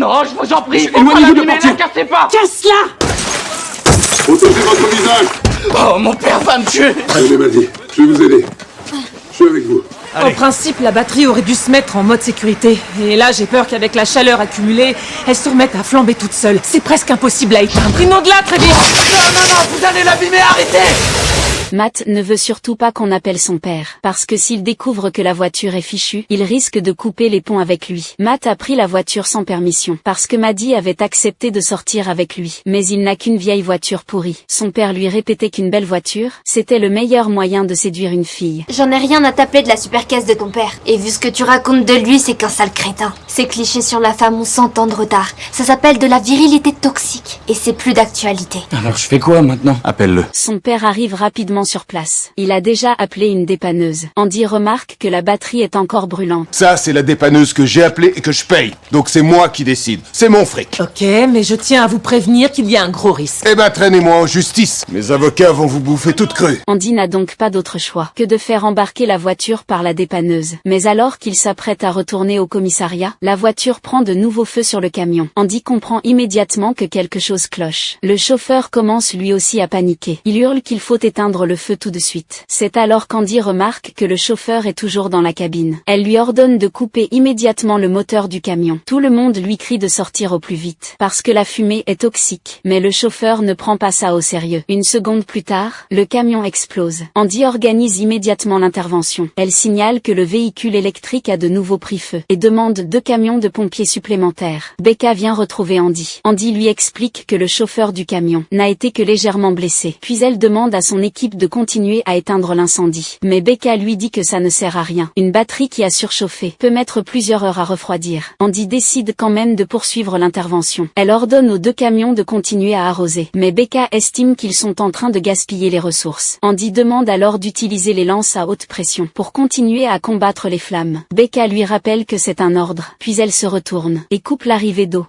Non, je vous en prie, Éloignez-vous de portier. Ne cassez pas. Casse-la! Protégez votre visage. Oh, mon père va me tuer. Allez, vas-y, je vais vous aider. Je suis avec vous. En principe, la batterie aurait dû se mettre en mode sécurité. Et là, j'ai peur qu'avec la chaleur accumulée, elle se remette à flamber toute seule. C'est presque impossible à éteindre. Prenons de là, très vite! Non, vous allez l'abîmer, arrêtez. Matt ne veut surtout pas qu'on appelle son père, parce que s'il découvre que la voiture est fichue, il risque de couper les ponts avec lui. Matt a pris la voiture sans permission, parce que Maddie avait accepté de sortir avec lui. Mais il n'a qu'une vieille voiture pourrie. Son père lui répétait qu'une belle voiture, c'était le meilleur moyen de séduire une fille. J'en ai rien à taper de la super caisse de ton père. Et vu ce que tu racontes de lui, c'est qu'un sale crétin. Ces clichés sur la femme ont 100 ans de retard. Ça s'appelle de la virilité toxique. Et c'est plus d'actualité. Alors je fais quoi maintenant? Appelle-le. Son père arrive rapidement sur place. Il a déjà appelé une dépanneuse. Andy remarque que la batterie est encore brûlante. Ça, c'est la dépanneuse que j'ai appelée et que je paye. Donc c'est moi qui décide. C'est mon fric. Ok, mais je tiens à vous prévenir qu'il y a un gros risque. Eh ben, traînez-moi en justice. Mes avocats vont vous bouffer toute crue. Andy n'a donc pas d'autre choix que de faire embarquer la voiture par la dépanneuse. Mais alors qu'il s'apprête à retourner au commissariat, la voiture prend de nouveaux feux sur le camion. Andy comprend immédiatement que quelque chose cloche. Le chauffeur commence lui aussi à paniquer. Il hurle qu'il faut éteindre le feu tout de suite. C'est alors qu'Andy remarque que le chauffeur est toujours dans la cabine. Elle lui ordonne de couper immédiatement le moteur du camion. Tout le monde lui crie de sortir au plus vite, parce que la fumée est toxique. Mais le chauffeur ne prend pas ça au sérieux. Une seconde plus tard, le camion explose. Andy organise immédiatement l'intervention. Elle signale que le véhicule électrique a de nouveau pris feu et demande 2 camions de pompiers supplémentaires. Becca vient retrouver Andy. Andy lui explique que le chauffeur du camion n'a été que légèrement blessé. Puis elle demande à son équipe de continuer à éteindre l'incendie. Mais Becca lui dit que ça ne sert à rien. Une batterie qui a surchauffé peut mettre plusieurs heures à refroidir. Andy décide quand même de poursuivre l'intervention. Elle ordonne aux 2 camions de continuer à arroser. Mais Becca estime qu'ils sont en train de gaspiller les ressources. Andy demande alors d'utiliser les lances à haute pression pour continuer à combattre les flammes. Becca lui rappelle que c'est un ordre. Puis elle se retourne et coupe l'arrivée d'eau.